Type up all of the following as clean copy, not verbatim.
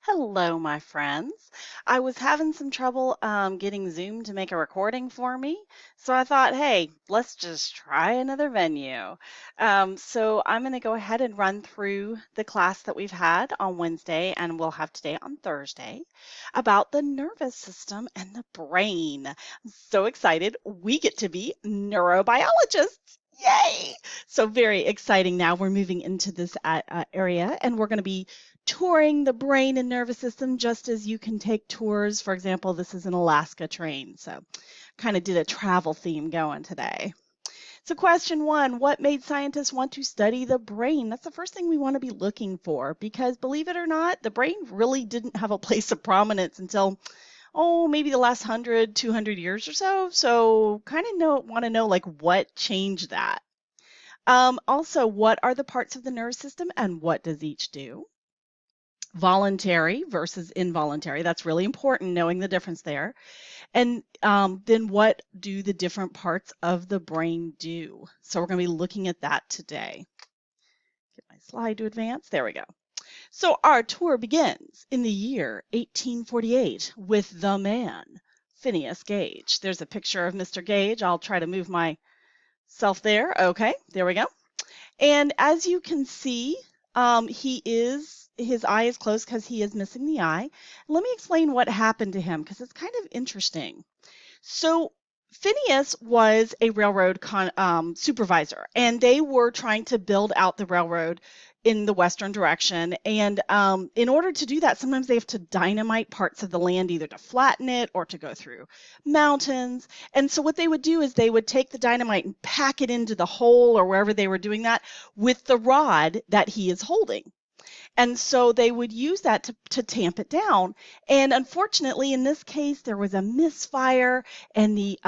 Hello, my friends. I was having some trouble getting Zoom to make a recording for me, so I thought, hey, let's just try another venue. So I'm going to go ahead and run through the class that we've had on Wednesday and we'll have today on Thursday about the nervous system and the brain. I'm so excited. We get to be neurobiologists. Yay! So very exciting now. We're moving into this area and we're going to be touring the brain and nervous system just as you can take tours. For example, this is an Alaska train, so kind of did a travel theme going today. So question one, what made scientists want to study the brain? That's the first thing we want to be looking for because believe it or not, the brain really didn't have a place of prominence until, maybe the last 100, 200 years or so. So kind of want to know like what changed that. Also, what are the parts of the nervous system and what does each do? Voluntary versus involuntary. That's really important, knowing the difference there. And then what do the different parts of the brain do? So we're going to be looking at that today. Get my slide to advance. There we go. So our tour begins in the year 1848 with the man, Phineas Gage. There's a picture of Mr. Gage. I'll try to move myself there. Okay, there we go. And as you can see, his eye is closed because he is missing the eye. Let me explain what happened to him because it's kind of interesting. So Phineas was a railroad supervisor, and they were trying to build out the railroad in the western direction. And in order to do that, sometimes they have to dynamite parts of the land either to flatten it or to go through mountains. And so what they would do is they would take the dynamite and pack it into the hole or wherever they were doing that with the rod that he is holding. And so they would use that to tamp it down. And unfortunately, in this case, there was a misfire and the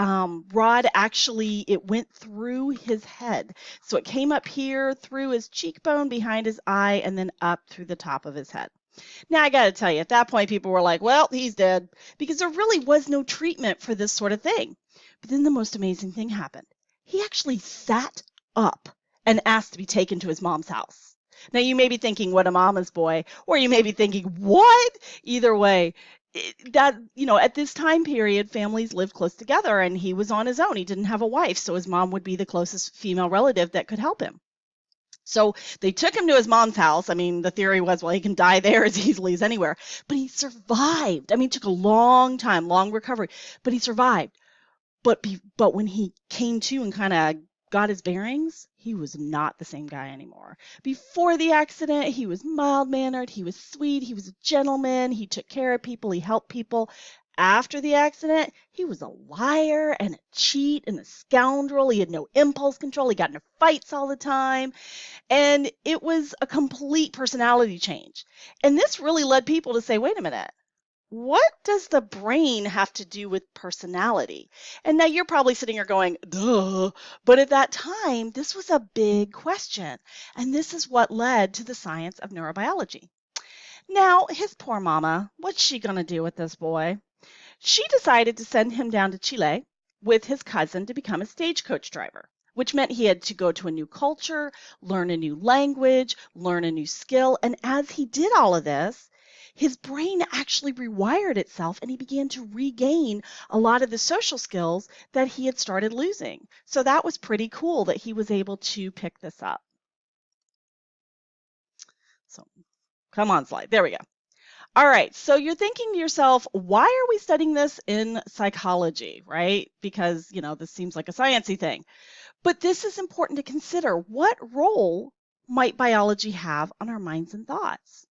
rod actually, it went through his head. So it came up here through his cheekbone, behind his eye, and then up through the top of his head. Now, I got to tell you, at that point, people were like, well, he's dead, because there really was no treatment for this sort of thing. But then the most amazing thing happened. He actually sat up and asked to be taken to his mom's house. Now, you may be thinking, what a mama's boy, or you may be thinking, what? Either way, at this time period, families lived close together, and he was on his own. He didn't have a wife, so his mom would be the closest female relative that could help him. So they took him to his mom's house. I mean, the theory was, well, he can die there as easily as anywhere. But he survived. I mean, it took a long time, long recovery, but he survived. But when he came to and kind of got his bearings, he was not the same guy anymore. Before the accident, he was mild-mannered, he was sweet, he was a gentleman, he took care of people, he helped people. After the accident, he was a liar and a cheat and a scoundrel. He had no impulse control. He got into fights all the time. And it was a complete personality change. And this really led people to say, wait a minute, what does the brain have to do with personality? And now you're probably sitting here going, duh. But at that time, this was a big question. And this is what led to the science of neurobiology. Now, his poor mama, what's she going to do with this boy? She decided to send him down to Chile with his cousin to become a stagecoach driver, which meant he had to go to a new culture, learn a new language, learn a new skill. And as he did all of this, his brain actually rewired itself and he began to regain a lot of the social skills that he had started losing. So that was pretty cool that he was able to pick this up. So come on, slide. There we go. All right, so you're thinking to yourself, why are we studying this in psychology, right? Because, this seems like a sciencey thing. But this is important to consider. What role might biology have on our minds and thoughts?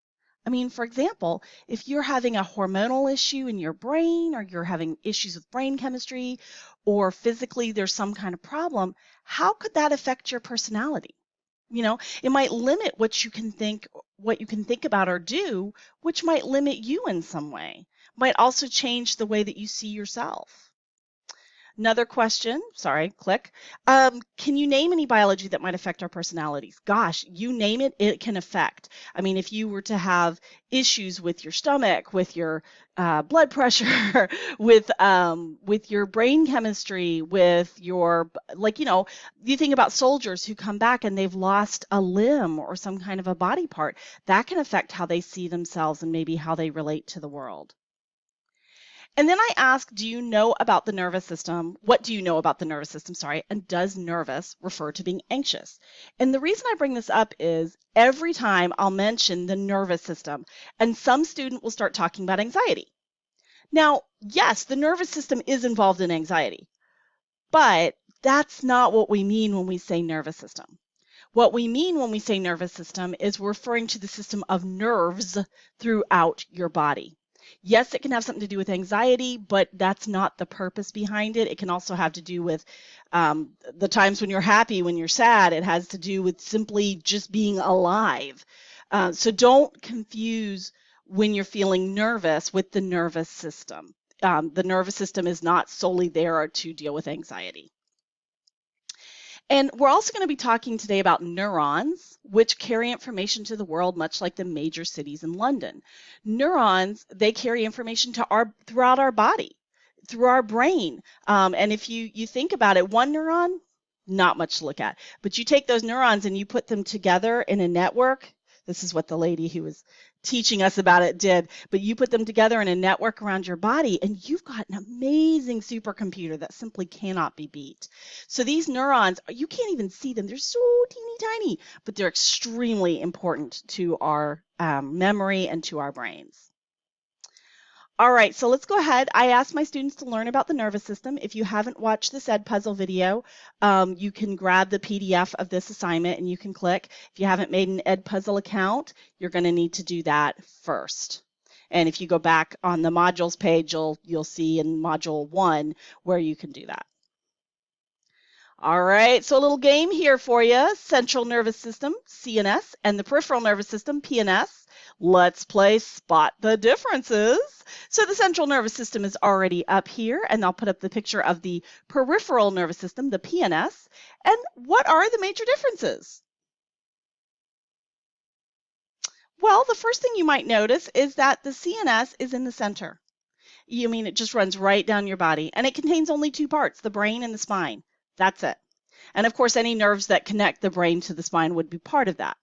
I mean, for example, if you're having a hormonal issue in your brain or you're having issues with brain chemistry or physically there's some kind of problem, how could that affect your personality? It might limit what you can think about or do, which might limit you in some way. Might also change the way that you see yourself. Another question, sorry, click. Can you name any biology that might affect our personalities? Gosh, you name it, it can affect. I mean, if you were to have issues with your stomach, with your blood pressure, with your brain chemistry, with your, like, you think about soldiers who come back and they've lost a limb or some kind of a body part, that can affect how they see themselves and maybe how they relate to the world. And then I ask, do you know about the nervous system? What do you know about the nervous system? Sorry. And does nervous refer to being anxious? And the reason I bring this up is every time I'll mention the nervous system, and some student will start talking about anxiety. Now, yes, the nervous system is involved in anxiety, but that's not what we mean when we say nervous system. What we mean when we say nervous system is we're referring to the system of nerves throughout your body. Yes, it can have something to do with anxiety, but that's not the purpose behind it. It can also have to do with the times when you're happy, when you're sad. It has to do with simply just being alive. So don't confuse when you're feeling nervous with the nervous system. The nervous system is not solely there to deal with anxiety. And we're also going to be talking today about neurons, which carry information to the world, much like the major cities in London. Neurons, they carry information to throughout our body, through our brain. And if you think about it, one neuron, not much to look at. But you take those neurons and you put them together in a network. This is what the lady who was teaching us about it did. But you put them together in a network around your body, and you've got an amazing supercomputer that simply cannot be beat. So these neurons, you can't even see them. They're so teeny tiny, but they're extremely important to our memory and to our brains. All right, so let's go ahead. I asked my students to learn about the nervous system. If you haven't watched this Ed Puzzle video, you can grab the PDF of this assignment and you can click. If you haven't made an Ed Puzzle account, you're going to need to do that first. And if you go back on the modules page, you'll see in module 1 where you can do that. All right, so a little game here for you. Central nervous system, CNS, and the peripheral nervous system, PNS. Let's play Spot the Differences. So the central nervous system is already up here, and I'll put up the picture of the peripheral nervous system, the PNS. And what are the major differences? Well, the first thing you might notice is that the CNS is in the center. You mean it just runs right down your body, and it contains only 2 parts, the brain and the spine. That's it. And of course, any nerves that connect the brain to the spine would be part of that.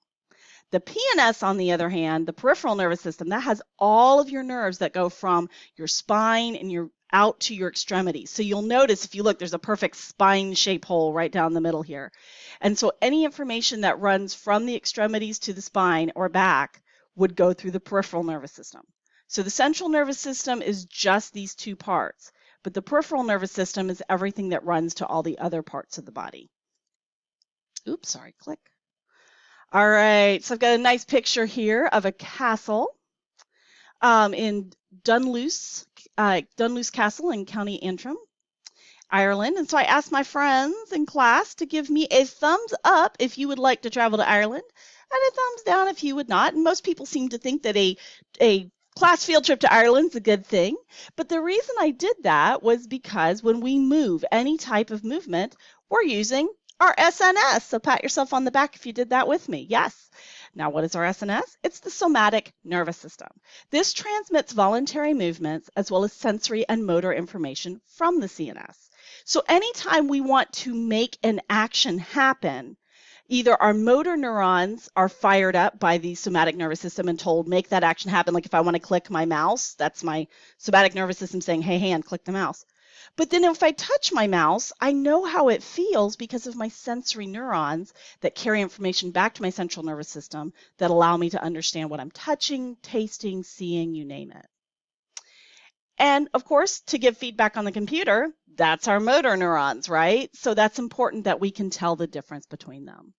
The PNS, on the other hand, the peripheral nervous system, that has all of your nerves that go from your spine and out to your extremities. So you'll notice if you look, there's a perfect spine shape hole right down the middle here. And so any information that runs from the extremities to the spine or back would go through the peripheral nervous system. So the central nervous system is just these 2 parts, but the peripheral nervous system is everything that runs to all the other parts of the body. Oops, sorry, click. All right, so I've got a nice picture here of a castle in Dunluce Castle in County Antrim, Ireland. And so I asked my friends in class to give me a thumbs up if you would like to travel to Ireland, and a thumbs down if you would not. And most people seem to think that a class field trip to Ireland is a good thing. But the reason I did that was because when we move, any type of movement, we're using our SNS. So pat yourself on the back if you did that with me. Yes. Now, what is our SNS? It's the somatic nervous system. This transmits voluntary movements as well as sensory and motor information from the CNS. So anytime we want to make an action happen, either our motor neurons are fired up by the somatic nervous system and told, make that action happen. Like if I want to click my mouse, that's my somatic nervous system saying, hey, hand, click the mouse. But then if I touch my mouse, I know how it feels because of my sensory neurons that carry information back to my central nervous system that allow me to understand what I'm touching, tasting, seeing, you name it. And of course, to give feedback on the computer, that's our motor neurons, right? So that's important that we can tell the difference between them.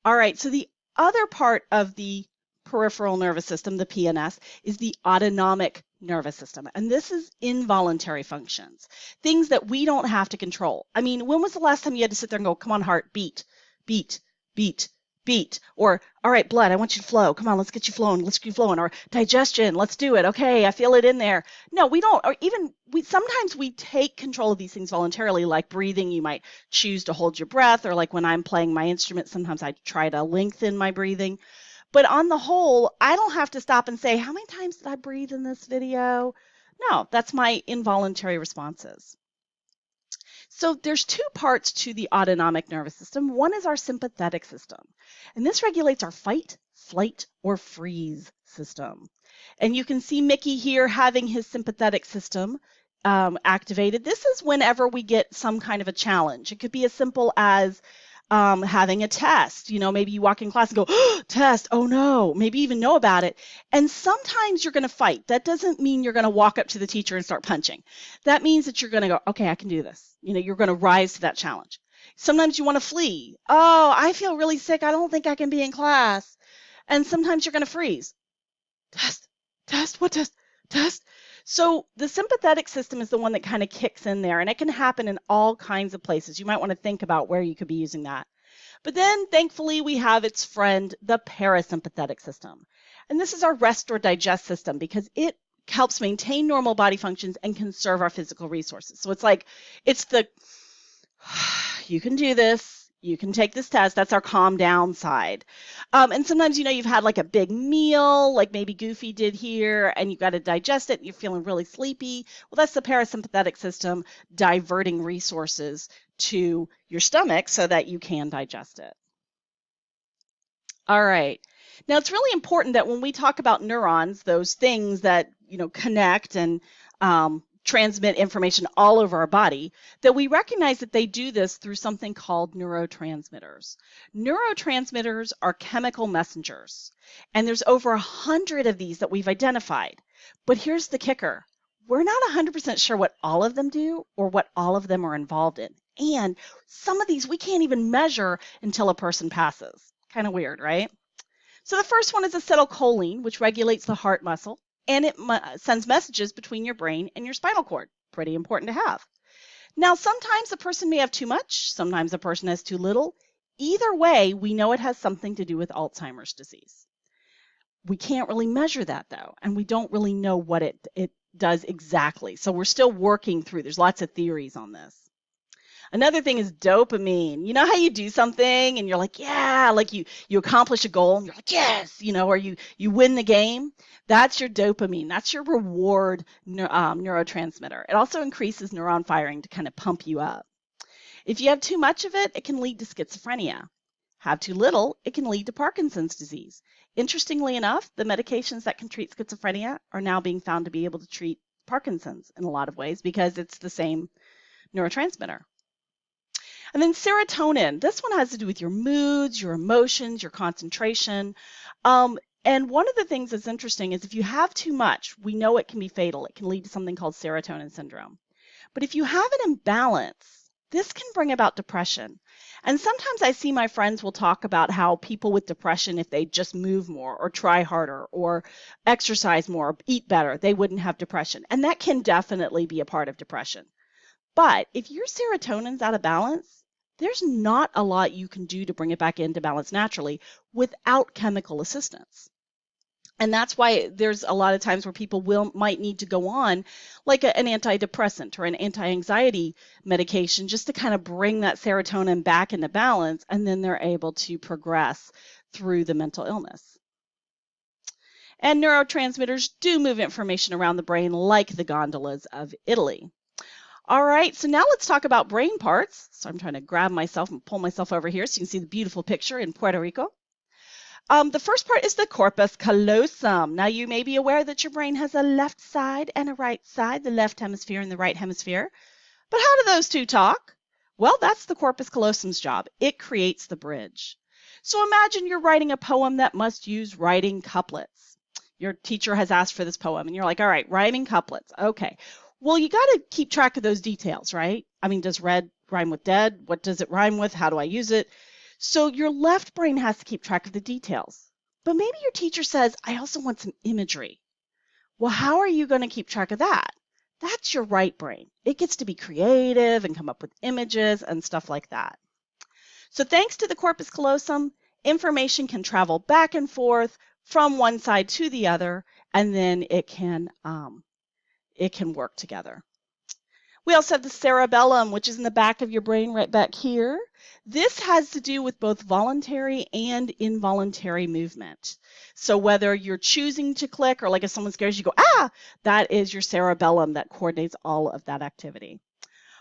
All right, so the other part of the peripheral nervous system, the PNS, is the autonomic nervous system. And this is involuntary functions, things that we don't have to control. I mean, when was the last time you had to sit there and go, come on, heart, beat, beat, beat, beat, or all right, blood, I want you to flow. Come on, let's get you flowing. Let's get you flowing. Or digestion, let's do it. Okay, I feel it in there. No, we don't. Or even sometimes we take control of these things voluntarily, like breathing. You might choose to hold your breath, or like when I'm playing my instrument, sometimes I try to lengthen my breathing. But on the whole, I don't have to stop and say, how many times did I breathe in this video? No, that's my involuntary responses. So there's two parts to the autonomic nervous system. One is our sympathetic system, and this regulates our fight, flight, or freeze system. And you can see Mickey here having his sympathetic system activated. This is whenever we get some kind of a challenge. It could be as simple as having a test. You know, maybe you walk in class and go, oh, test, oh no, maybe even know about it. And sometimes you're going to fight. That doesn't mean you're going to walk up to the teacher and start punching. That means that you're going to go, okay, I can do this. You know, you're going to rise to that challenge. Sometimes you want to flee. Oh, I feel really sick. I don't think I can be in class. And sometimes you're going to freeze. Test, what test? Test. So the sympathetic system is the one that kind of kicks in there, and it can happen in all kinds of places. You might want to think about where you could be using that. But then, thankfully, we have its friend, the parasympathetic system. And this is our rest or digest system because it helps maintain normal body functions and conserve our physical resources. So it's like, it's the, you can do this. You can take this test. That's our calm down side. And sometimes, you know, you've had like a big meal, like maybe Goofy did here, and you've got to digest it, and you're feeling really sleepy. Well, that's the parasympathetic system diverting resources to your stomach so that you can digest it. All right. Now, it's really important that when we talk about neurons, those things that, you know, connect and transmit information all over our body, that we recognize that they do this through something called neurotransmitters. Neurotransmitters are chemical messengers, and there's over 100 of these that we've identified. But here's the kicker. We're not 100% sure what all of them do or what all of them are involved in. And some of these we can't even measure until a person passes. Kind of weird, right? So the first one is acetylcholine, which regulates the heart muscle, and it sends messages between your brain and your spinal cord. Pretty important to have. Now, sometimes a person may have too much, sometimes a person has too little. Either way, we know it has something to do with Alzheimer's disease. We can't really measure that, though, and we don't really know what it does exactly. So we're still working through. There's lots of theories on this. Another thing is dopamine. You know how you do something and you're like, yeah, like you accomplish a goal and you're like, yes, you know, or you win the game. That's your dopamine. That's your reward neurotransmitter. It also increases neuron firing to kind of pump you up. If you have too much of it, it can lead to schizophrenia. Have too little, it can lead to Parkinson's disease. Interestingly enough, the medications that can treat schizophrenia are now being found to be able to treat Parkinson's in a lot of ways because it's the same neurotransmitter. And then serotonin, this one has to do with your moods, your emotions, your concentration. And one of the things that's interesting is if you have too much, we know it can be fatal. It can lead to something called serotonin syndrome. But if you have an imbalance, this can bring about depression. And sometimes I see my friends will talk about how people with depression, if they just move more or try harder or exercise more or eat better, they wouldn't have depression. And that can definitely be a part of depression. But if your serotonin's out of balance, there's not a lot you can do to bring it back into balance naturally without chemical assistance. And that's why there's a lot of times where people might need to go on like an antidepressant or an anti-anxiety medication just to kind of bring that serotonin back into balance, and then they're able to progress through the mental illness. And neurotransmitters do move information around the brain like the gondolas of Italy. All right, so now let's talk about brain parts. So I'm trying to grab myself and pull myself over here so you can see the beautiful picture in Puerto Rico. The first part is the corpus callosum. Now you may be aware that your brain has a left side and a right side, the left hemisphere and the right hemisphere. But how do those two talk? Well, that's the corpus callosum's job. It creates the bridge. So imagine you're writing a poem that must use rhyming couplets. Your teacher has asked for this poem and you're like, all right, rhyming couplets. Okay. Well, you got to keep track of those details, right? I mean, does red rhyme with dead? What does it rhyme with? How do I use it? So your left brain has to keep track of the details. But maybe your teacher says, I also want some imagery. Well, how are you going to keep track of that? That's your right brain. It gets to be creative and come up with images and stuff like that. So thanks to the corpus callosum, information can travel back and forth from one side to the other, and then it can work together. We also have the cerebellum, which is in the back of your brain right back here. This has to do with both voluntary and involuntary movement. So whether you're choosing to click or like if someone scares you, go, ah, that is your cerebellum that coordinates all of that activity.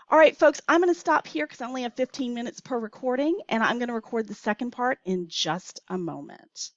All right, folks, I'm going to stop here because I only have 15 minutes per recording, and I'm going to record the second part in just a moment.